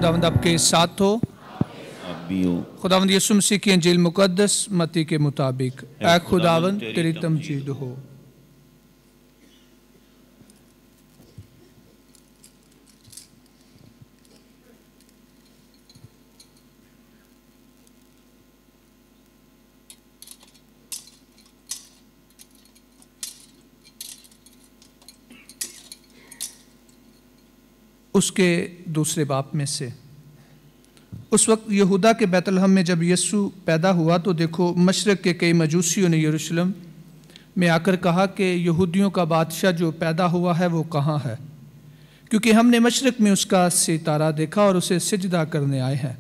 खुदावंद आपके साथ हो, आप भी हो। खुदावंद यीशु मसीह की इंजील मुकद्दस मत्ती के मुताबिक। ऐ खुदावंद तेरी तमजीद हो। उसके दूसरे बाप में से उस वक्त यहूदा के बैतलहम में जब यीशु पैदा हुआ तो देखो, मशरक के कई मजूसियों ने यरूशलेम में आकर कहा कि यहूदियों का बादशाह जो पैदा हुआ है वो कहाँ है, क्योंकि हमने मशरक में उसका सितारा देखा और उसे सिजदा करने आए हैं।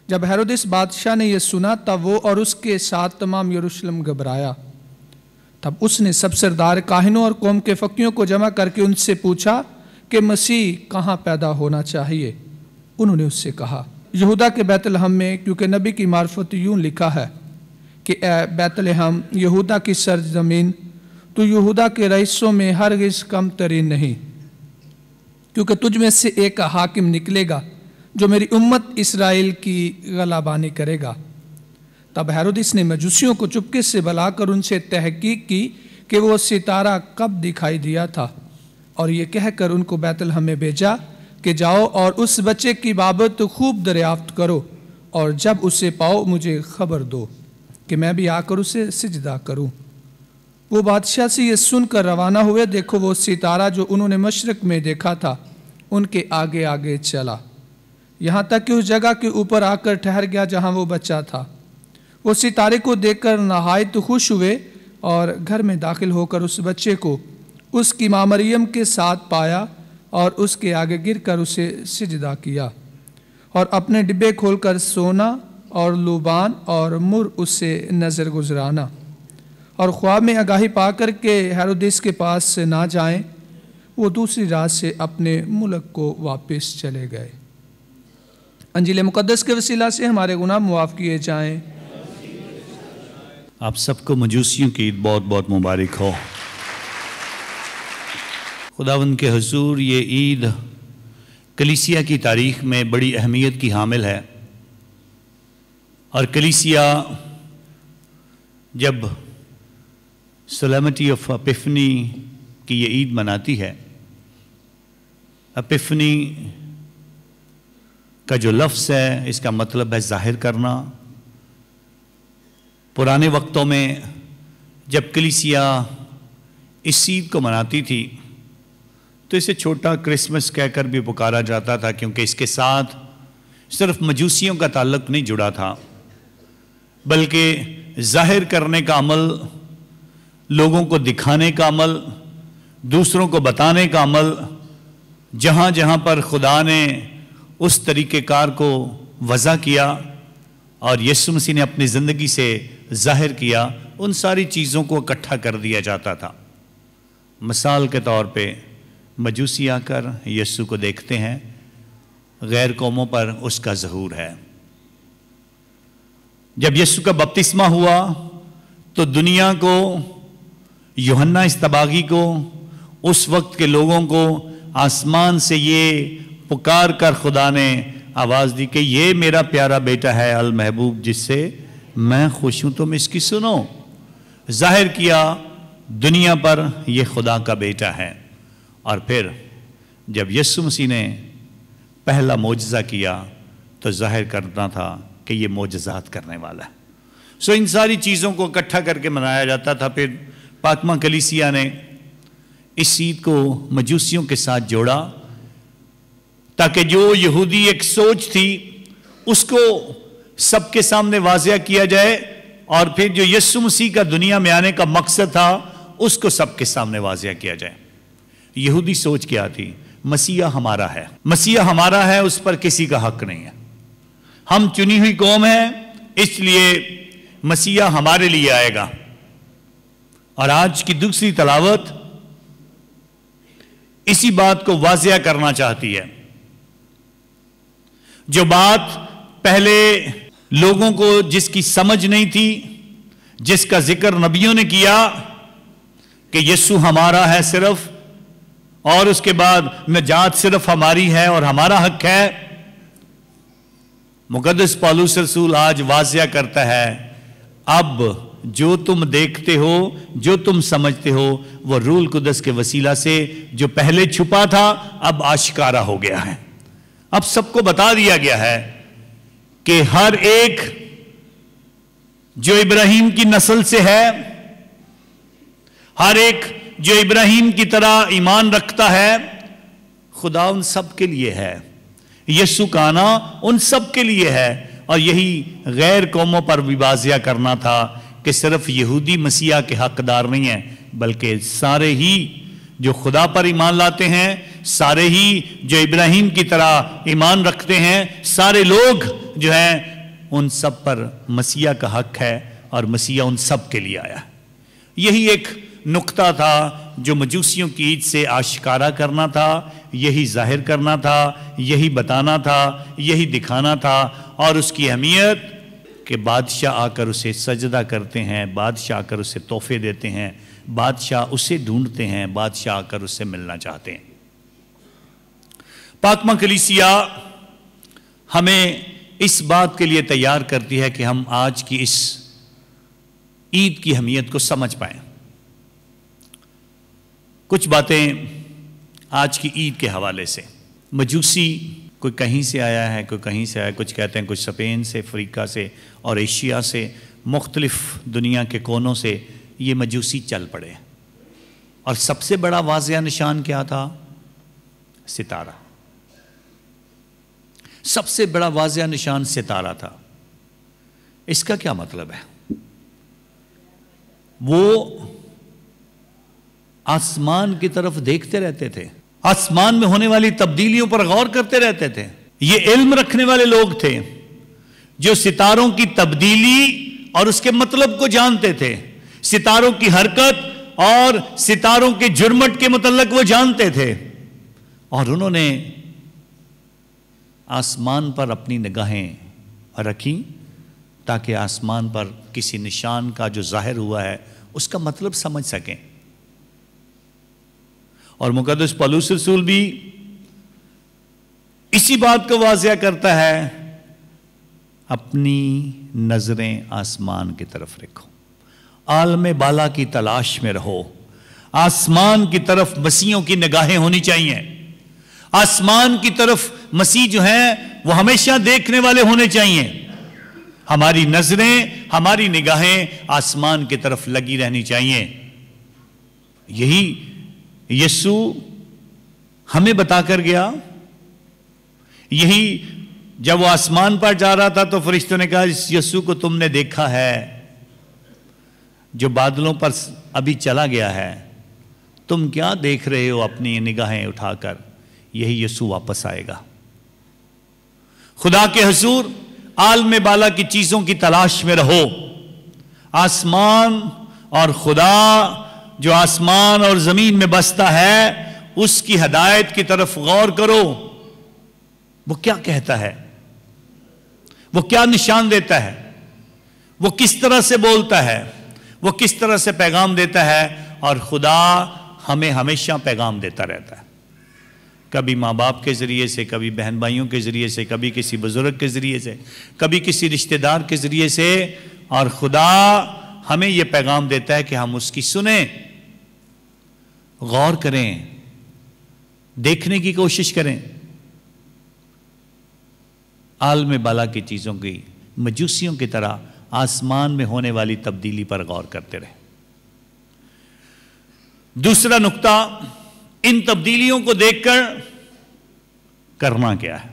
जब हेरोदेस बादशाह ने यह सुना तब वो और उसके साथ तमाम यरूशलेम घबराया। तब उसने सब सरदार, काहिनों और कौम के फकीरों को जमा करके उनसे पूछा कि मसीह कहाँ पैदा होना चाहिए। उन्होंने उससे कहा, यहूदा के बैतलहम में, क्योंकि नबी की मार्फत यूं लिखा है कि ए बैतलहम यहूदा की सरजमीन, तो यहूदा के रईसों में हरगिज कम तरीन नहीं, क्योंकि तुझ में से एक हाकिम निकलेगा जो मेरी उम्मत इसराइल की गलाबानी करेगा। तब हेरोदिस ने मजूसियों को चुपके से बुलाकर उनसे तहकीक की कि वो सितारा कब दिखाई दिया था, और ये कहकर उनको बैतलहम में भेजा कि जाओ और उस बच्चे की बाबत खूब दरियाफ्त करो, और जब उसे पाओ मुझे खबर दो कि मैं भी आकर उसे सिजदा करूं। वो बादशाह से ये सुनकर रवाना हुए। देखो, वो सितारा जो उन्होंने मशरक में देखा था उनके आगे आगे चला, यहाँ तक कि उस जगह के ऊपर आकर ठहर गया जहाँ वो बच्चा था। वो सितारे को देखकर नहायत खुश हुए और घर में दाखिल होकर उस बच्चे को उसकी माँ मरियम के साथ पाया और उसके आगे गिरकर उसे सिजदा किया, और अपने डिब्बे खोलकर सोना और लुबान और मुर उससे नज़र गुजराना, और ख्वाब में आगाही पाकर के हेरोदेस के पास से ना जाएं, वो दूसरी रात से अपने मुल्क को वापस चले गए। अंजील मुकद्दस के वसीला से हमारे गुनाह मुआफ़ किए जाएं। आप सबको मजूसियों की ईद बहुत बहुत मुबारक हो। खुदावंद के हुजूर, ये ईद कलीसिया की तारीख़ में बड़ी अहमियत की हामिल है, और कलीसिया जब सोलेमिटी ऑफ एपिफनी की ये ईद मनाती है, एपिफनी का जो लफ्ज़ है इसका मतलब है ज़ाहिर करना। पुराने वक्तों में जब कलीसिया इस ईद को मनाती थी तो इसे छोटा क्रिसमस कहकर भी पुकारा जाता था, क्योंकि इसके साथ सिर्फ मजूसियों का ताल्लुक नहीं जुड़ा था, बल्कि जाहिर करने का अमल, लोगों को दिखाने का अमल, दूसरों को बताने का अमल, जहाँ जहाँ पर खुदा ने उस तरीक़ेकार को वज़ा किया और यीशु मसीह ने अपनी ज़िंदगी से जाहिर किया, उन सारी चीज़ों को इकट्ठा कर दिया जाता था। मिसाल के तौर पे मजूसी आकर यीशु को देखते हैं, गैर कौमों पर उसका ज़हूर है। जब यीशु का बपतिस्मा हुआ तो दुनिया को, यूहन्ना इस्तबागी को, उस वक्त के लोगों को आसमान से ये पुकार कर खुदा ने आवाज़ दी कि ये मेरा प्यारा बेटा है अल महबूब, जिससे मैं खुश हूँ, तुम इसकी सुनो। जाहिर किया दुनिया पर ये खुदा का बेटा है। और फिर जब यीशु मसीह ने पहला मोजज़ा किया तो जाहिर करना था कि ये मोजज़ात करने वाला है। इन सारी चीज़ों को इकट्ठा करके मनाया जाता था। फिर पाकमा कलीसिया ने इस ईद को मजूसियों के साथ जोड़ा, ताकि जो यहूदी एक सोच थी उसको सबके सामने वाज़िया किया जाए, और फिर जो यीशु मसीह का दुनिया में आने का मकसद था उसको सबके सामने वाज़िया किया जाए। यहूदी सोच क्या थी? मसीहा हमारा है, मसीहा हमारा है, उस पर किसी का हक नहीं है, हम चुनी हुई कौम है, इसलिए मसीहा हमारे लिए आएगा। और आज की दूसरी तलावत इसी बात को वाज़िया करना चाहती है। जो बात पहले लोगों को जिसकी समझ नहीं थी, जिसका जिक्र नबियों ने किया कि यीशु हमारा है सिर्फ, और उसके बाद नजात सिर्फ हमारी है और हमारा हक है, मुक़द्दस पौलुस रसूल आज वाज़िया करता है, अब जो तुम देखते हो, जो तुम समझते हो, वो रूह कुदस के वसीला से जो पहले छुपा था अब आश्कारा हो गया है। अब सबको बता दिया गया है कि हर एक जो इब्राहिम की नस्ल से है, हर एक जो इब्राहिम की तरह ईमान रखता है, खुदा उन सब के लिए है। यीशु का आना उन सब के लिए है। और यही गैर कौमों पर भी वाज़िया करना था कि सिर्फ यहूदी मसीहा के हकदार नहीं हैं, बल्कि सारे ही जो खुदा पर ईमान लाते हैं, सारे ही जो इब्राहिम की तरह ईमान रखते हैं, सारे लोग जो हैं उन सब पर मसीहा का हक है और मसीहा उन सब के लिए आया। यही एक नुक्ता था जो मजूसियों की ईद से आश्कारा करना था, यही जाहिर करना था, यही बताना था, यही दिखाना था। और उसकी अहमियत कि बादशाह आकर उसे सजदा करते हैं, बादशाह आकर उसे तोहफे देते हैं, बादशाह उसे ढूंढते हैं, बादशाह आकर उससे मिलना चाहते हैं। पाकमा कलीसिया हमें इस बात के लिए तैयार करती है कि हम आज की इस ईद की अहमियत को समझ पाएं। कुछ बातें आज की ईद के हवाले से। मजूसी कोई कहीं से आया है, कोई कहीं से आया, कुछ कहते हैं कुछ स्पेन से, अफ्रीका से और एशिया से, मुख्तलिफ दुनिया के कोनों से ये मजूसी चल पड़े। और सबसे बड़ा वाज़िया निशान क्या था? सितारा। सबसे बड़ा वाज़िया निशान सितारा था। इसका क्या मतलब है? वो आसमान की तरफ देखते रहते थे, आसमान में होने वाली तब्दीलियों पर गौर करते रहते थे। ये इल्म रखने वाले लोग थे जो सितारों की तब्दीली और उसके मतलब को जानते थे, सितारों की हरकत और सितारों के जुर्मट के मुतल्लक वो जानते थे। और उन्होंने आसमान पर अपनी निगाहें रखी ताकि आसमान पर किसी निशान का जो जाहिर हुआ है उसका मतलब समझ सकें। और मुक़द्दस पौलुस रसूल भी इसी बात को वाज़िया करता है, अपनी नजरें आसमान की तरफ रखो, आलम बाला की तलाश में रहो। आसमान की तरफ मसीहों की निगाहें होनी चाहिए। आसमान की तरफ मसीह जो हैं वो हमेशा देखने वाले होने चाहिए। हमारी नजरें, हमारी निगाहें आसमान की तरफ लगी रहनी चाहिए। यही यीशु हमें बताकर गया। यही जब वो आसमान पर जा रहा था तो फरिश्तों ने कहा, इस यीशु को तुमने देखा है जो बादलों पर अभी चला गया है, तुम क्या देख रहे हो अपनी निगाहें उठाकर? यही यीशु वापस आएगा। खुदा के हुजूर आलम बाला की चीजों की तलाश में रहो। आसमान और खुदा जो आसमान और जमीन में बसता है उसकी हदायत की तरफ गौर करो। वो क्या कहता है, वो क्या निशान देता है, वो किस तरह से बोलता है, वो किस तरह से पैगाम देता है। और खुदा हमें हमेशा पैगाम देता रहता है, कभी माँ बाप के ज़रिए से, कभी बहन भाइयों के ज़रिए से, कभी किसी बुज़ुर्ग के ज़रिए से, कभी किसी रिश्तेदार के ज़रिए से। और खुदा हमें यह पैगाम देता है कि हम उसकी सुने, गौर करें, देखने की कोशिश करें। आलम बाला की चीज़ों की मजूसियों की तरह आसमान में होने वाली तब्दीली पर गौर करते रहे। दूसरा नुक्ता, इन तब्दीलियों को देखकर करना क्या है।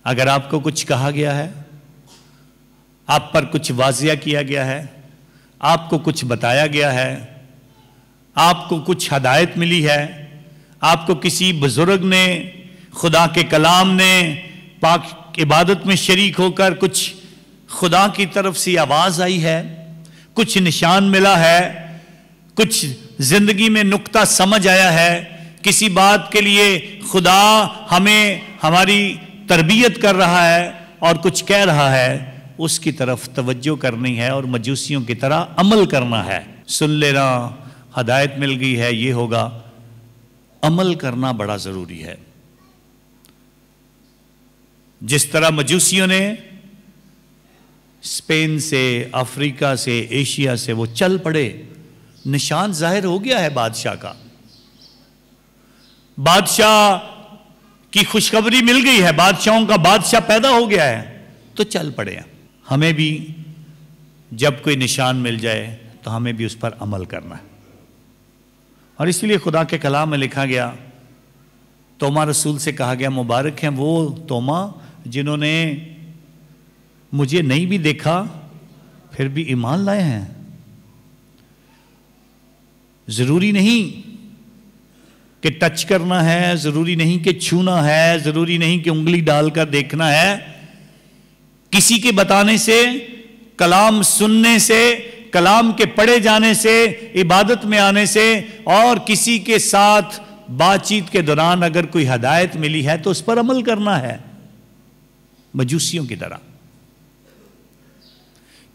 अगर आपको कुछ कहा गया है, आप पर कुछ वाज़िया किया गया है, आपको कुछ बताया गया है, आपको कुछ हदायत मिली है, आपको किसी बुजुर्ग ने, खुदा के कलाम ने, पाक इबादत में शरीक होकर कुछ खुदा की तरफ से आवाज़ आई है, कुछ निशान मिला है, कुछ जिंदगी में नुक्ता समझ आया है, किसी बात के लिए खुदा हमें हमारी तरबियत कर रहा है और कुछ कह रहा है, उसकी तरफ तवज्जो करनी है और मजूसियों की तरह अमल करना है। सुन लेना, हदायत मिल गई है, ये होगा, अमल करना बड़ा ज़रूरी है। जिस तरह मजूसियों ने स्पेन से, अफ्रीका से, एशिया से वो चल पड़े, निशान जाहिर हो गया है बादशाह का, बादशाह की खुशखबरी मिल गई है, बादशाहों का बादशाह पैदा हो गया है, तो चल पड़े हैं। हमें भी जब कोई निशान मिल जाए तो हमें भी उस पर अमल करना है। और इसलिए खुदा के कलाम में लिखा गया, तोमा रसूल से कहा गया, मुबारक हैं वो तोमा जिन्होंने मुझे नहीं भी देखा फिर भी ईमान लाए हैं। जरूरी नहीं कि टच करना है, जरूरी नहीं कि छूना है, जरूरी नहीं कि उंगली डालकर देखना है। किसी के बताने से, कलाम सुनने से, कलाम के पढ़े जाने से, इबादत में आने से, और किसी के साथ बातचीत के दौरान अगर कोई हदायत मिली है तो उस पर अमल करना है, मजूसियों की तरह।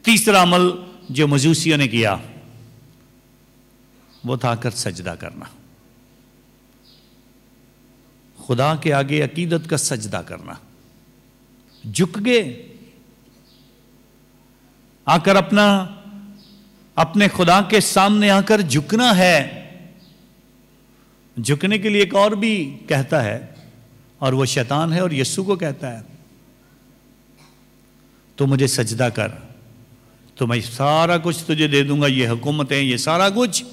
तीसरा अमल जो मजूसियों ने किया वो था कर सजदा करना, खुदा के आगे अकीदत का सजदा करना। झुक गए, आकर अपने खुदा के सामने आकर झुकना है। झुकने के लिए एक और भी कहता है, और वो शैतान है और यीशु को कहता है, तो मुझे सजदा कर, तो मैं सारा कुछ तुझे दे दूंगा, ये हुकूमत है, ये सारा कुछ।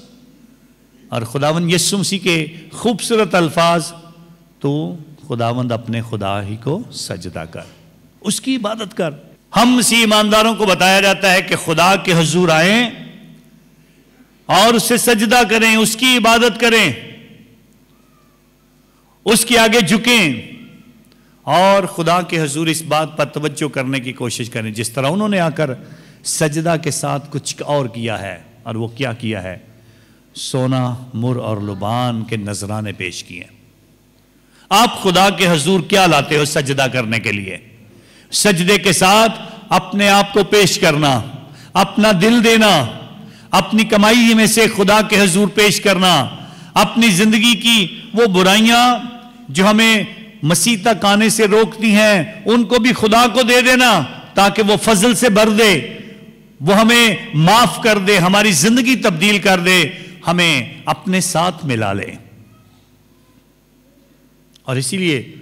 और खुदावंद यीशु मसीह के खूबसूरत अल्फाज, तो खुदावंद अपने खुदा ही को सजदा कर, उसकी इबादत कर। हम मसीह ईमानदारों को बताया जाता है कि खुदा के हुजूर आए और उससे सजदा करें, उसकी इबादत करें, उसके आगे झुकें और खुदा के हुजूर इस बात पर तवज्जो करने की कोशिश करें जिस तरह उन्होंने आकर सजदा के साथ कुछ और किया है। और वो क्या किया है? सोना, मुर और लुबान के नजराने पेश किए। आप खुदा के हुजूर क्या लाते हो सजदा करने के लिए? सजदे के साथ अपने आप को पेश करना, अपना दिल देना, अपनी कमाई में से खुदा के हुजूर पेश करना, अपनी जिंदगी की वो बुराइयां जो हमें मसीह तक आने से रोकती हैं उनको भी खुदा को दे देना ताकि वो फजल से भर दे, वो हमें माफ कर दे, हमारी जिंदगी तब्दील कर दे, हमें अपने साथ मिला ले। और इसीलिए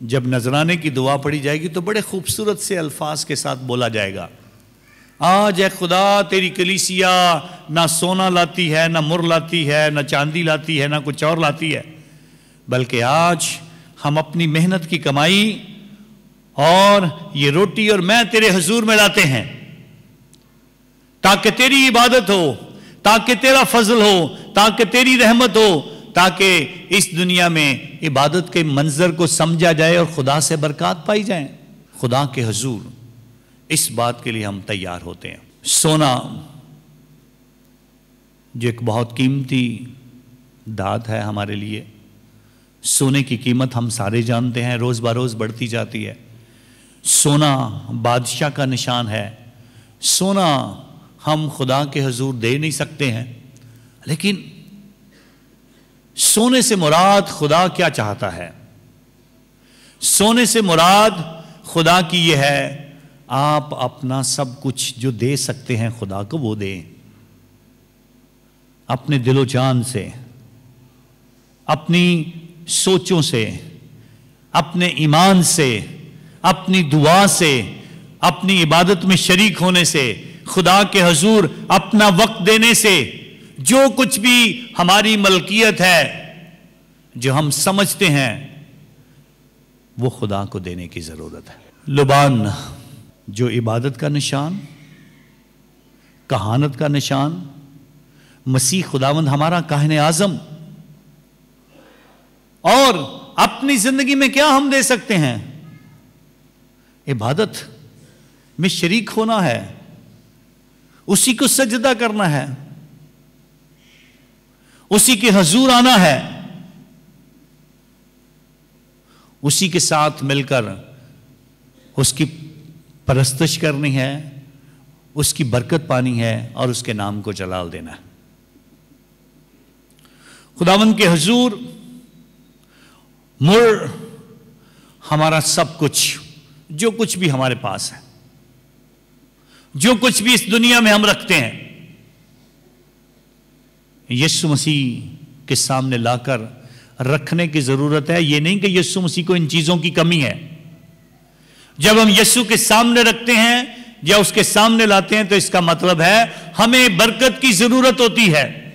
जब नजराने की दुआ पढ़ी जाएगी तो बड़े खूबसूरत से अल्फाज के साथ बोला जाएगा, आज है खुदा तेरी कलीसिया ना सोना लाती है, ना मुर लाती है, ना चांदी लाती है, ना कुछ और लाती है, बल्कि आज हम अपनी मेहनत की कमाई और ये रोटी और मैं तेरे हुजूर में लाते हैं ताकि तेरी इबादत हो, ताकि तेरा फजल हो, ताकि तेरी रहमत हो, ताकि इस दुनिया में इबादत के मंजर को समझा जाए और खुदा से बरकत पाई जाए। खुदा के हुजूर इस बात के लिए हम तैयार होते हैं। सोना जो एक बहुत कीमती दात है हमारे लिए, सोने की कीमत हम सारे जानते हैं, रोज बरोज बढ़ती जाती है। सोना बादशाह का निशान है। सोना हम खुदा के हुजूर दे नहीं सकते हैं, लेकिन सोने से मुराद खुदा क्या चाहता है? सोने से मुराद खुदा की यह है, आप अपना सब कुछ जो दे सकते हैं खुदा को वो दें, अपने दिलो जान से, अपनी सोचों से, अपने ईमान से, अपनी दुआ से, अपनी इबादत में शरीक होने से, खुदा के हुजूर अपना वक्त देने से, जो कुछ भी हमारी मलकियत है, जो हम समझते हैं, वो खुदा को देने की जरूरत है। लुबान जो इबादत का निशान, कहानत का निशान, मसीह खुदावंद हमारा काहिन आजम, और अपनी जिंदगी में क्या हम दे सकते हैं? इबादत में शरीक होना है, उसी को सजदा करना है, उसी के हुजूर आना है, उसी के साथ मिलकर उसकी परस्तश करनी है, उसकी बरकत पानी है और उसके नाम को जलाल देना है। खुदावंद के हुजूर मुर ہمارا سب کچھ، جو کچھ بھی ہمارے پاس ہے، جو کچھ بھی اس دنیا میں ہم رکھتے ہیں، یسوع مسیح کے سامنے لا کر رکھنے کی ضرورت ہے۔ یہ نہیں کہ یسوع مسیح کو ان چیزوں کی کمی ہے۔ جب ہم یسوع کے سامنے رکھتے ہیں یا اس کے سامنے لاتے ہیں تو اس کا مطلب ہے ہمیں برکت کی ضرورت ہوتی ہے۔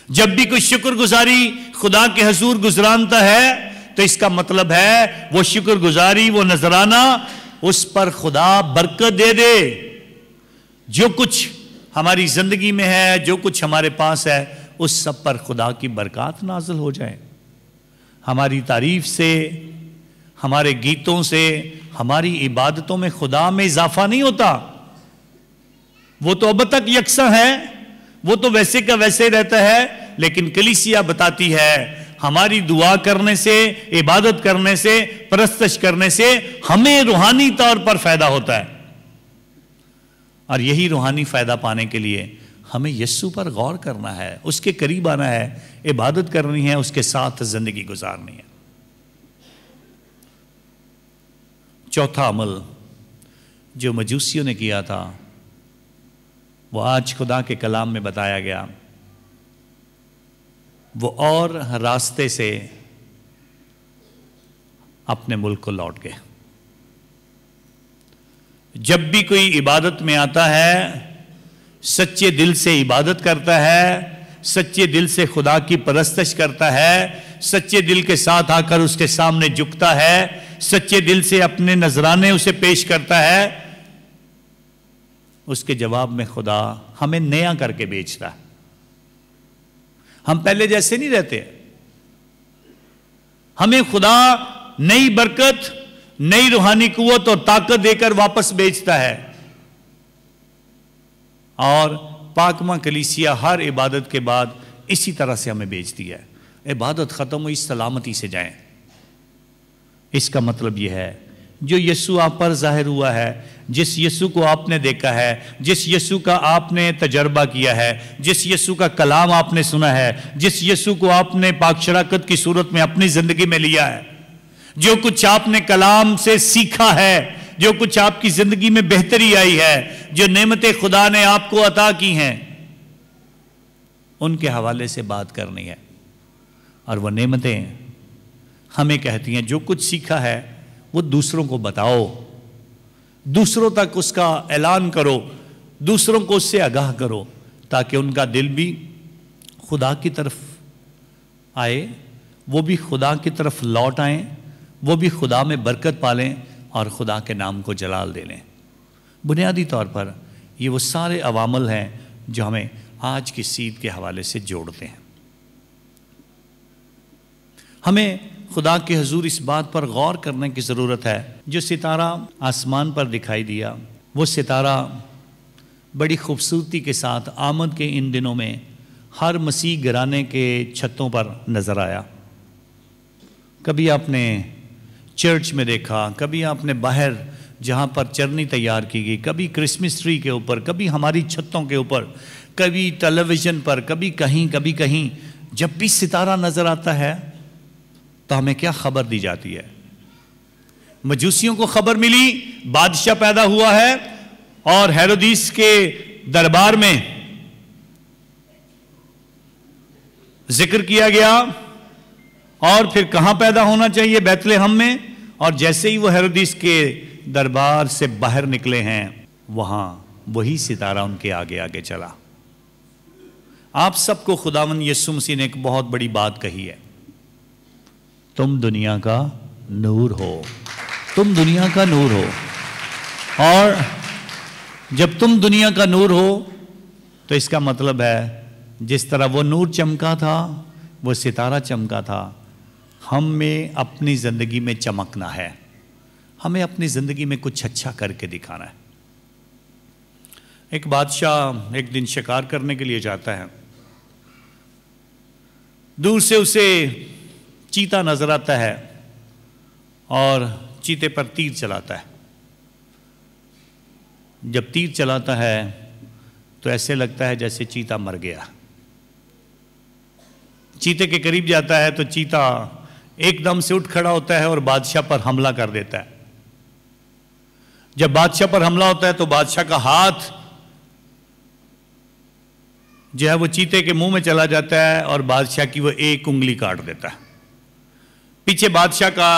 جب بھی کوئی شکر گزاری خدا کے حضور گزرانتا ہے تو اس کا مطلب ہے وہ شکر گزاری، وہ نذرانہ، اس پر خدا برکت دے دے۔ جو کچھ ہماری زندگی میں ہے، جو کچھ ہمارے پاس ہے، اس سب پر خدا کی برکات نازل ہو جائے۔ ہماری تعریف سے، ہمارے گیتوں سے، ہماری عبادتوں میں خدا میں اضافہ نہیں ہوتا۔ وہ تو اب تک یکساں ہے، وہ تو ویسے کا ویسے ہی رہتا ہے، لیکن کلیسیا بتاتی ہے ہماری دعا کرنے سے، عبادت کرنے سے، پرستش کرنے سے ہمیں روحانی طور پر فائدہ ہوتا ہے۔ اور یہی روحانی فائدہ پانے کے لیے ہمیں یسوع پر غور کرنا ہے، اس کے قریب آنا ہے، عبادت کرنی ہے، اس کے ساتھ زندگی گزارنی ہے۔ چوتھا عمل جو مجوسیوں نے کیا تھا وہ آج خدا کے کلام میں بتایا گیا۔ وہ اور راستے سے اپنے ملک کو لوٹ گئے۔ جب بھی کوئی عبادت میں آتا ہے، سچے دل سے عبادت کرتا ہے، سچے دل سے خدا کی پرستش کرتا ہے، سچے دل کے ساتھ آ کر اس کے سامنے جھکتا ہے، سچے دل سے اپنے نذرانے اسے پیش کرتا ہے، اس کے جواب میں خدا ہمیں نیا کر کے بیچتا ہے۔ ہم پہلے جیسے نہیں رہتے، ہمیں خدا نئی برکت، نئی روحانی قوت اور طاقت دے کر واپس بیچتا ہے۔ اور پاکماں کلیسیا ہر عبادت کے بعد اسی طرح سے ہمیں بیچتی ہے۔ عبادت ختم ہوئی، سلامتی سے جائیں۔ اس کا مطلب یہ ہے جو یسوع آپ پر ظاہر ہوا ہے، جس یسوع کو آپ نے دیکھا ہے، جس یسوع کا آپ نے تجربہ کیا ہے، جس یسوع کا کلام آپ نے سنا ہے، جس یسوع کو آپ نے پاک شراکت کی صورت میں اپنی زندگی میں لیا ہے، جو کچھ آپ نے کلام سے سیکھا ہے، جو کچھ آپ کی زندگی میں بہتری آئی ہے، جو نعمتیں خدا نے آپ کو عطا کی ہیں، ان کے حوالے سے بات کرنی ہے۔ اور وہ نعمتیں ہمیں کہتی ہیں جو کچھ سیکھا ہے وہ دوسروں کو بتاؤ، دوسروں تک اس کا اعلان کرو، دوسروں کو اس سے آگاہ کرو، تاکہ ان کا دل بھی خدا کی طرف آئے، وہ بھی خدا کی طرف لوٹ آئیں، وہ بھی خدا میں برکت پالیں اور خدا کے نام کو جلال دے لیں۔ بنیادی طور پر یہ وہ سارے عوامل ہیں جو ہمیں آج کی سیدھ کے حوالے سے جوڑتے ہیں۔ ہمیں خدا کے حضور اس بات پر غور کرنے کی ضرورت ہے، جو ستارہ آسمان پر دکھائی دیا، وہ ستارہ بڑی خوبصورتی کے ساتھ آمد کے ان دنوں میں ہر مسیح گھرانے کے چھتوں پر نظر آیا۔ کبھی آپ نے چرچ میں دیکھا، کبھی آپ نے باہر جہاں پر چرنی تیار کی گئی، کبھی کرسمس ٹری کے اوپر، کبھی ہماری چھتوں کے اوپر، کبھی ٹیلی ویژن پر، کبھی کہیں۔ جب بھی ستارہ نظر آتا ہے تو ہمیں کیا خبر دی جاتی ہے؟ مجوسیوں کو خبر ملی بادشاہ پیدا ہوا ہے، اور ہیرودیس کے دربار میں ذکر کیا گیا، اور پھر کہاں پیدا ہونا چاہیے؟ بیت لحم میں۔ اور جیسے ہی وہ ہیرودیس کے دربار سے باہر نکلے ہیں، وہاں وہی ستارہ ان کے آگے آگے چلا۔ آپ سب کو خداوند یسوع مسیح نے ایک بہت بڑی بات کہی ہے، تم دنیا کا نور ہو، تم دنیا کا نور ہو۔ اور جب تم دنیا کا نور ہو تو اس کا مطلب ہے جس طرح وہ نور چمکا تھا، وہ ستارہ چمکا تھا، ہم میں اپنی زندگی میں چمکنا ہے، ہمیں اپنی زندگی میں کچھ اچھا کر کے دکھانا ہے۔ ایک بادشاہ ایک دن شکار کرنے کے لیے جاتا ہے، دور سے اسے چیتا نظر آتا ہے اور چیتے پر تیر چلاتا ہے۔ جب تیر چلاتا ہے تو ایسے لگتا ہے جیسے چیتا مر گیا۔ چیتے کے قریب جاتا ہے تو چیتا ایک دم سے اٹھ کھڑا ہوتا ہے اور بادشاہ پر حملہ کر دیتا ہے۔ جب بادشاہ پر حملہ ہوتا ہے تو بادشاہ کا ہاتھ جو ہے وہ چیتے کے منہ میں چلا جاتا ہے اور بادشاہ کی وہ ایک انگلی کاٹ دیتا ہے۔ پیچھے بادشاہ کا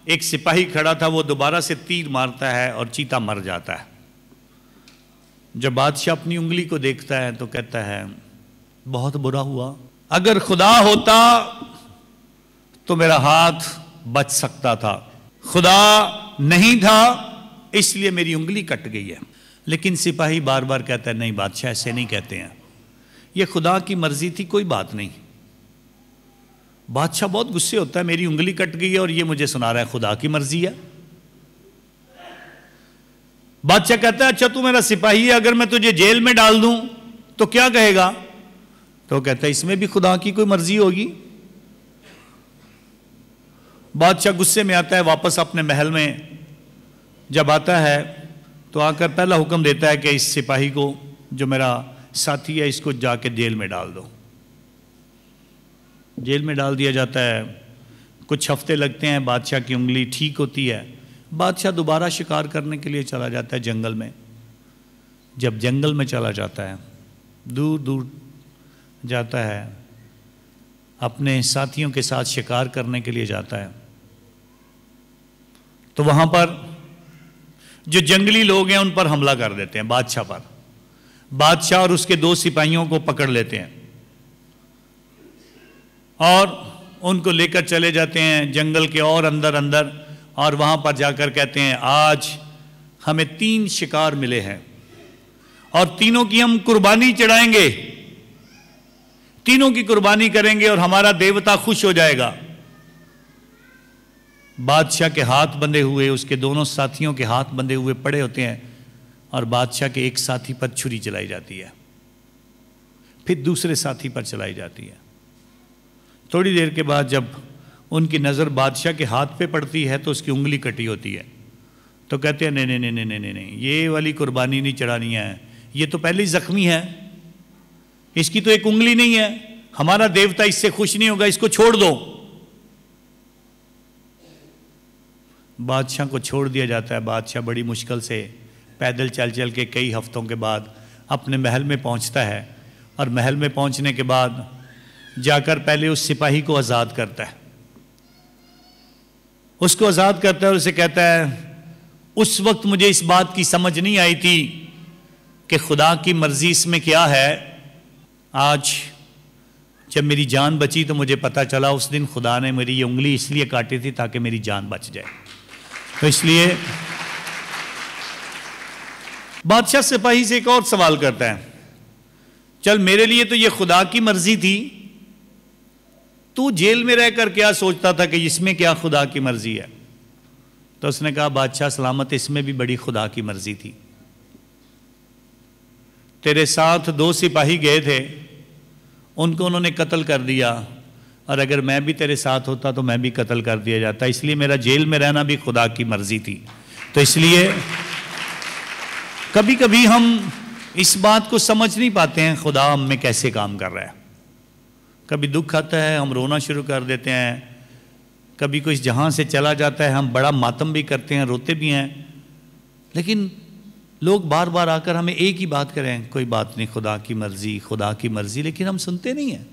ایک سپاہی کھڑا تھا، وہ دوبارہ سے تیر مارتا ہے اور چیتا مر جاتا ہے۔ جب بادشاہ اپنی انگلی کو دیکھتا ہے تو کہتا ہے بہت برا ہوا، اگر خدا ہوتا تو میرا ہاتھ بچ سکتا تھا، خدا نہیں تھا اس لیے میری انگلی کٹ گئی ہے۔ لیکن سپاہی بار بار کہتا ہے نہیں بادشاہ ایسے نہیں کہتے ہیں، یہ خدا کی مرضی تھی، کوئی بات نہیں۔ بادشاہ بہت غصے ہوتا ہے، میری انگلی کٹ گئی ہے اور یہ مجھے سنا رہا ہے خدا کی مرضی ہے۔ بادشاہ کہتا ہے اچھا تو میرا سپاہی ہے، اگر میں تجھے جیل میں ڈال دوں تو کیا کہے گا؟ تو کہتا ہے اس میں بھی خدا کی کوئی مرضی ہوگی۔ بادشاہ غصے میں آتا ہے، واپس اپنے محل میں جب آتا ہے تو آ کر پہلا حکم دیتا ہے کہ اس سپاہی کو جو میرا ساتھی ہے اس کو جا کے جیل میں ڈال دو۔ جیل میں ڈال دیا جاتا ہے، کچھ ہفتے لگتے ہیں، بادشاہ کی انگلی ٹھیک ہوتی ہے۔ بادشاہ دوبارہ شکار کرنے کے لیے چلا جاتا ہے جنگل میں۔ جب جنگل میں چلا جاتا ہے، دور دور جاتا ہے، اپنے ساتھیوں کے ساتھ شکار کرنے کے لیے جاتا ہے، تو وہاں پر جو جنگلی لوگ ہیں ان پر حملہ کر دیتے ہیں، بادشاہ پر۔ بادشاہ اور اس کے 2 سپاہیوں کو پکڑ لیتے ہیں اور ان کو لے کر چلے جاتے ہیں جنگل کے اور اندر، اور وہاں پر جا کر کہتے ہیں آج ہمیں 3 شکار ملے ہیں اور تینوں کی ہم قربانی چڑھائیں گے، تینوں کی قربانی کریں گے اور ہمارا دیوتا خوش ہو جائے گا۔ بادشاہ کے ہاتھ بندھے ہوئے، اس کے دونوں ساتھیوں کے ہاتھ بندھے ہوئے پڑے ہوتے ہیں اور بادشاہ کے ایک ساتھی پر چھری چلائی جاتی ہے، پھر دوسرے ساتھی پر چلائی جاتی ہے۔ تھوڑی دیر کے بعد جب ان کی نظر بادشاہ کے ہاتھ پہ پڑتی ہے تو اس کی انگلی کٹی ہوتی ہے، تو کہتے ہیں نہیں، یہ والی قربانی نہیں چڑھانی ہے، یہ تو پہلے ہی زخمی ہے، اس کی تو ایک انگلی نہیں ہے، ہمارا دیوتا اس سے خوش نہیں ہوگا، اس کو چھوڑ دو۔ بادشاہ کو چھوڑ دیا جاتا ہے۔ بادشاہ بڑی مشکل سے پیدل چل چل کے کئی ہفتوں کے بعد اپنے محل میں پہنچتا ہے، اور محل میں پہنچنے کے بعد جا کر پہلے اس سپاہی کو آزاد کرتا ہے، اس کو آزاد کرتا ہے اور اسے کہتا ہے اس وقت مجھے اس بات کی سمجھ نہیں آئی تھی کہ خدا کی مرضی اس میں کیا ہے، آج جب میری جان بچی تو مجھے پتا چلا اس دن خدا نے میری یہ انگلی اس لیے کاٹی تھی تاکہ میری جان بچ جائے۔ تو اس لیے بادشاہ سپاہی سے ایک اور سوال کرتا ہے، چل میرے لیے تو یہ خدا کی مرضی تھی، تو جیل میں رہ کر کیا سوچتا تھا کہ اس میں کیا خدا کی مرضی ہے؟ تو اس نے کہا بادشاہ سلامت، اس میں بھی بڑی خدا کی مرضی تھی۔ تیرے ساتھ 2 سپاہی گئے تھے، ان کو انہوں نے قتل کر دیا، اور اگر میں بھی تیرے ساتھ ہوتا تو میں بھی قتل کر دیا جاتا، اس لیے میرا جیل میں رہنا بھی خدا کی مرضی تھی۔ تو اس لیے کبھی کبھی ہم اس بات کو سمجھ نہیں پاتے ہیں خدا ہم میں کیسے کام کر رہا ہے۔ کبھی دکھ آتا ہے ہم رونا شروع کر دیتے ہیں، کبھی کوئی جہاں سے چلا جاتا ہے ہم بڑا ماتم بھی کرتے ہیں، روتے بھی ہیں، لیکن لوگ بار بار آ کر ہمیں ایک ہی بات کریں، کوئی بات نہیں، خدا کی مرضی، خدا کی مرضی، لیکن ہم سنتے نہیں ہیں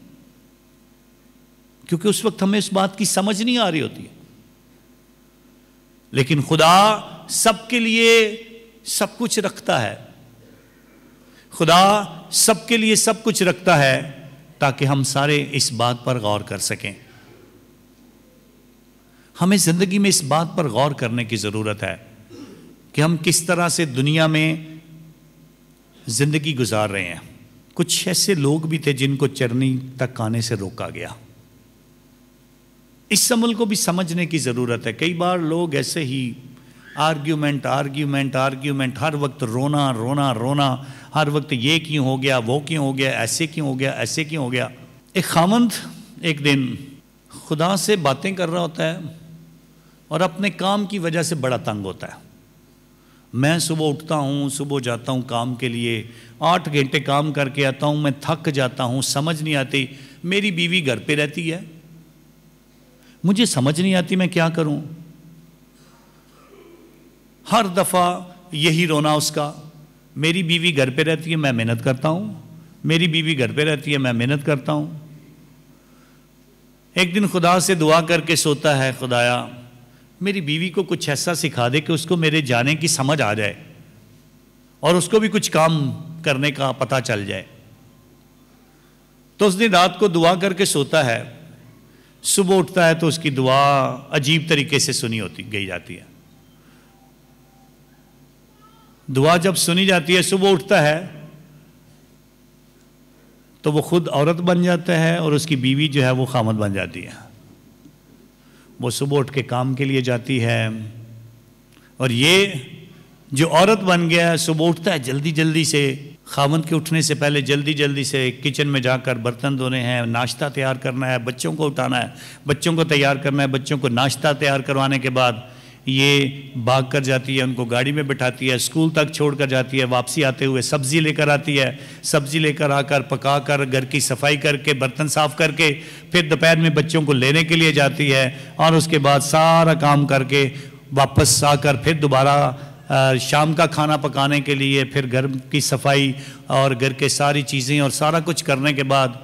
کیونکہ اس وقت ہمیں اس بات کی سمجھ نہیں آ رہی ہوتی ہے۔ لیکن خدا سب کے لیے سب کچھ رکھتا ہے، خدا سب کے لیے سب کچھ رکھتا ہے تاکہ ہم سارے اس بات پر غور کر سکیں۔ ہمیں زندگی میں اس بات پر غور کرنے کی ضرورت ہے کہ ہم کس طرح سے دنیا میں زندگی گزار رہے ہیں۔ کچھ ایسے لوگ بھی تھے جن کو چرنی تک آنے سے روکا گیا، اس عمل کو بھی سمجھنے کی ضرورت ہے۔ کئی بار لوگ ایسے ہی آرگیومنٹ، ہر وقت رونا، ہر وقت یہ کیوں ہو گیا، وہ کیوں ہو گیا، ایسے کیوں ہو گیا، ایسے کیوں ہو گیا۔ ایک خاوند ایک دن خدا سے باتیں کر رہا ہوتا ہے اور اپنے کام کی وجہ سے بڑا تنگ ہوتا ہے۔ میں صبح اٹھتا ہوں، صبح جاتا ہوں کام کے لیے، 8 گھنٹے کام کر کے آتا ہوں، میں تھک جاتا ہوں، سمجھ نہیں آتی، میری بیوی گھر پہ رہتی ہے، मुझे समझ नहीं आती मैं क्या करूं। हर दफ़ा यही रोना उसका, मेरी बीवी घर पे रहती है मैं मेहनत करता हूं, मेरी बीवी घर पे रहती है मैं मेहनत करता हूं। एक दिन खुदा से दुआ करके सोता है, खुदाया मेरी बीवी को कुछ ऐसा सिखा दे कि उसको मेरे जाने की समझ आ जाए और उसको भी कुछ काम करने का पता चल जाए। तो उस दिन रात को दुआ करके सोता है, सुबह उठता है तो उसकी दुआ अजीब तरीके से सुनी होती गई जाती है। दुआ जब सुनी जाती है, सुबह उठता है तो वो खुद औरत बन जाता है और उसकी बीवी जो है वो खामद बन जाती है। वो सुबह उठ के काम के लिए जाती है और ये जो औरत बन गया है सुबह उठता है जल्दी जल्दी से, खामद के उठने से पहले जल्दी जल्दी से किचन में जाकर बर्तन धोने हैं, नाश्ता तैयार करना है, बच्चों को उठाना है, बच्चों को तैयार करना है, बच्चों को नाश्ता तैयार करवाने के बाद ये भाग कर जाती है, उनको गाड़ी में बिठाती है, स्कूल तक छोड़ कर जाती है, वापसी आते हुए सब्ज़ी लेकर आती है, सब्ज़ी लेकर आकर पका कर घर की सफाई करके बर्तन साफ़ करके फिर दोपहर में बच्चों को लेने के लिए जाती है और उसके बाद सारा काम करके वापस आकर फिर दोबारा शाम का खाना पकाने के लिए, फिर घर की सफाई और घर के सारी चीज़ें और सारा कुछ करने के बाद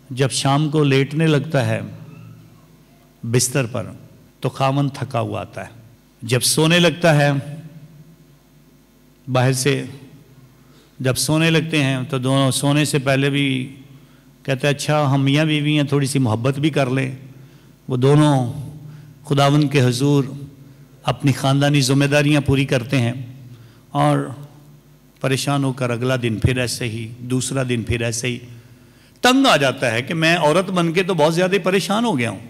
जब शाम को लेटने लगता है बिस्तर पर तो खामन थका हुआ आता है। जब सोने लगता है, बाहर से जब सोने लगते हैं तो दोनों सोने से पहले भी कहते हैं अच्छा हम मियाँ बीवी हैं, थोड़ी सी मोहब्बत भी कर लें। वो दोनों खुदावंद के हुजूर अपनी ख़ानदानी ज़िम्मेदारियाँ पूरी करते हैं और परेशान होकर अगला दिन फिर ऐसे ही, दूसरा दिन फिर ऐसे ही। तंग आ जाता है कि मैं औरत बन के तो बहुत ज़्यादा परेशान हो गया हूँ,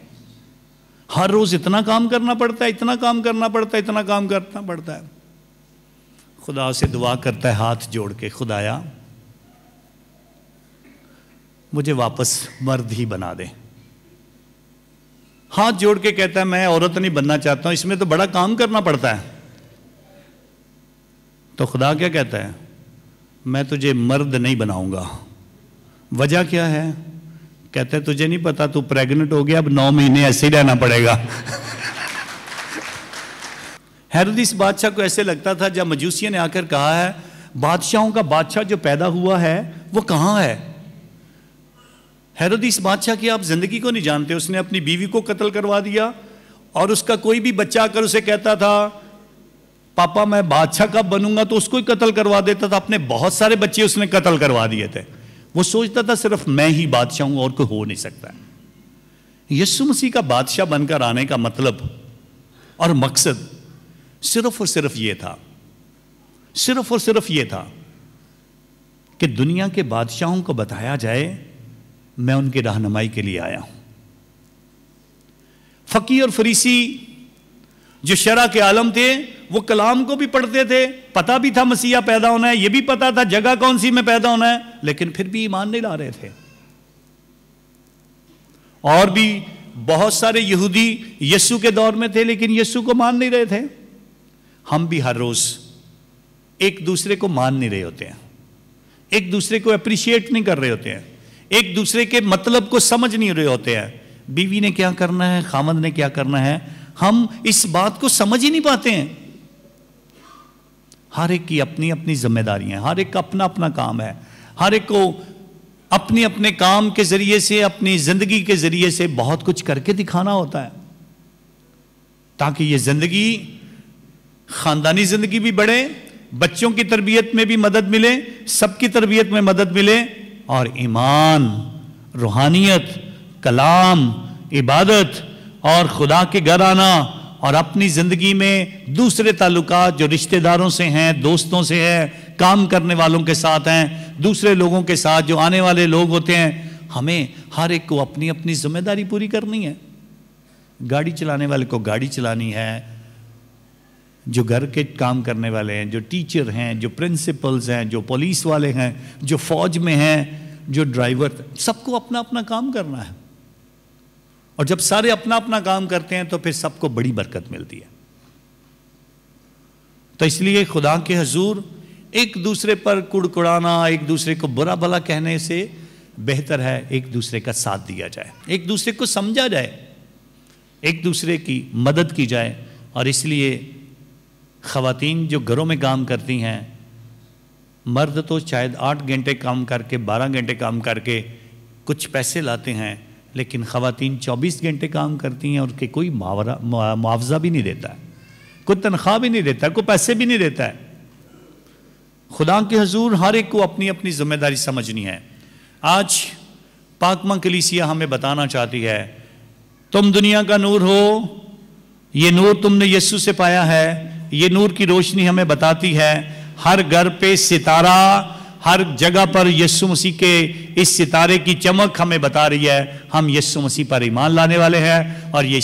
हर रोज़ इतना काम करना पड़ता है, इतना काम करना पड़ता है, इतना काम करना पड़ता है। खुदा से दुआ करता है हाथ जोड़ के, खुदाया मुझे वापस मर्द ही बना दे। हाथ जोड़ के कहता है मैं औरत नहीं बनना चाहता हूं, इसमें तो बड़ा काम करना पड़ता है। तो खुदा क्या कहता है, मैं तुझे मर्द नहीं बनाऊंगा। वजह क्या है? कहता है तुझे नहीं पता, तू प्रेग्नेंट हो गया, अब 9 महीने ऐसे ही रहना पड़ेगा। हेरोदिस बादशाह को ऐसे लगता था जब मजूसियों ने आकर कहा है बादशाहों का बादशाह जो पैदा हुआ है वो कहां है। हेरोदिस बादशाह की आप जिंदगी को नहीं जानते, उसने अपनी बीवी को कत्ल करवा दिया और उसका कोई भी बच्चा आकर उसे कहता था पापा मैं बादशाह कब बनूंगा तो उसको ही कत्ल करवा देता था। अपने बहुत सारे बच्चे उसने कत्ल करवा दिए थे। वो सोचता था सिर्फ मैं ही बादशाह हूं और कोई हो नहीं सकता। यीशु मसीह का बादशाह बनकर आने का मतलब और मकसद सिर्फ और सिर्फ ये था, सिर्फ और सिर्फ ये था कि दुनिया के बादशाहों को बताया जाए मैं उनकी रहनुमाई के लिए आया हूं। फकीर और फरीसी जो शरा के आलम थे वो कलाम को भी पढ़ते थे, पता भी था मसीहा पैदा होना है, ये भी पता था जगह कौन सी में पैदा होना है, लेकिन फिर भी ईमान नहीं ला रहे थे। और भी बहुत सारे यहूदी यीशु के दौर में थे लेकिन यीशु को मान नहीं रहे थे। हम भी हर रोज एक दूसरे को मान नहीं रहे होते हैं, एक दूसरे को अप्रिशिएट नहीं कर रहे होते हैं, एक दूसरे के मतलब को समझ नहीं रहे होते हैं। बीवी ने क्या करना है, खामद ने क्या करना है, हम इस बात को समझ ही नहीं पाते हैं। हर एक की अपनी अपनी जिम्मेदारियां, हर एक का अपना अपना काम है, हर एक को अपने अपने काम के जरिए से, अपनी जिंदगी के जरिए से बहुत कुछ करके दिखाना होता है ताकि ये जिंदगी, खानदानी जिंदगी भी बढ़े, बच्चों की तरबियत में भी मदद मिले, सबकी तरबियत में मदद मिले और ईमान, रूहानियत, कलाम, इबादत और खुदा के घर आना और अपनी जिंदगी में दूसरे ताल्लुकात जो रिश्तेदारों से हैं, दोस्तों से हैं, काम करने वालों के साथ हैं, दूसरे लोगों के साथ जो आने वाले लोग होते हैं, हमें हर एक को अपनी अपनी जिम्मेदारी पूरी करनी है। गाड़ी चलाने वाले को गाड़ी चलानी है, जो घर के काम करने वाले हैं, जो टीचर हैं, जो प्रिंसिपल्स हैं, जो पुलिस वाले हैं, जो फौज में हैं, जो ड्राइवर, सबको अपना अपना काम करना है। और जब सारे अपना अपना काम करते हैं तो फिर सबको बड़ी बरकत मिलती है। तो इसलिए खुदा के हुजूर एक दूसरे पर कुड़कुड़ाना, एक दूसरे को बुरा भला कहने से बेहतर है एक दूसरे का साथ दिया जाए, एक दूसरे को समझा जाए। ایک دوسرے کی مدد کی جائے. اور اس لیے خواتین جو گھروں میں کام کرتی ہیں، مرد تو شاید 8 گھنٹے کام کر کے 12 گھنٹے کام کر کے کچھ پیسے لاتے ہیں، لیکن خواتین 24 گھنٹے کام کرتی ہیں اور کہ کوئی معاوضہ بھی نہیں دیتا ہے، کوئی تنخواہ بھی نہیں دیتا ہے، کوئی پیسے بھی نہیں دیتا ہے. خدا کے حضور ہر ایک کو اپنی اپنی ذمہ داری سمجھنی ہے. آج پاکمہ کلیسیا ہمیں بتانا چاہتی ہے تم دنیا کا نور ہو، یہ نور تم نے یسوع سے پایا ہے. یہ نور کی روشنی ہمیں بتاتی ہے ہر گھر پہ ستارہ، ہر جگہ پر یسوع مسیح کے اس ستارے کی چمک ہمیں بتا رہی ہے ہم یسوع مسیح پر ایمان لانے والے ہیں. اور یہ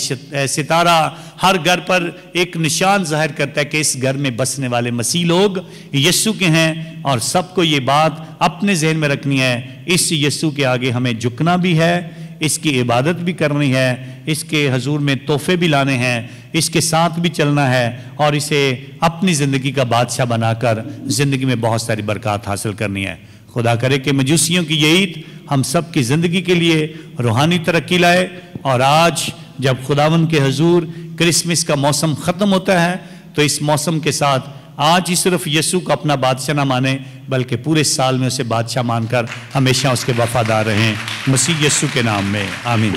ستارہ ہر گھر پر ایک نشان ظاہر کرتا ہے کہ اس گھر میں بسنے والے مسیح لوگ یسوع کے ہیں. اور سب کو یہ بات اپنے ذہن میں رکھنی ہے، اس یسوع کے آگے ہمیں جھکنا بھی ہے، اس کی عبادت بھی کرنی ہے، اس کے حضور میں تحفے بھی لانے ہیں، اس کے ساتھ بھی چلنا ہے، اور اسے اپنی زندگی کا بادشاہ بنا کر زندگی میں بہت ساری برکات حاصل کرنی ہے. خدا کرے کہ مجوسیوں کی یہ عید ہم سب کی زندگی کے لیے روحانی ترقی لائے. اور آج جب خداوند کے حضور کرسمس کا موسم ختم ہوتا ہے تو اس موسم کے ساتھ آج ہی صرف یسوع کو اپنا بادشاہ نہ مانیں بلکہ پورے سال میں اسے بادشاہ مان کر ہمیشہ اس کے وفادار رہیں. مسیح یسوع کے نام میں آمین.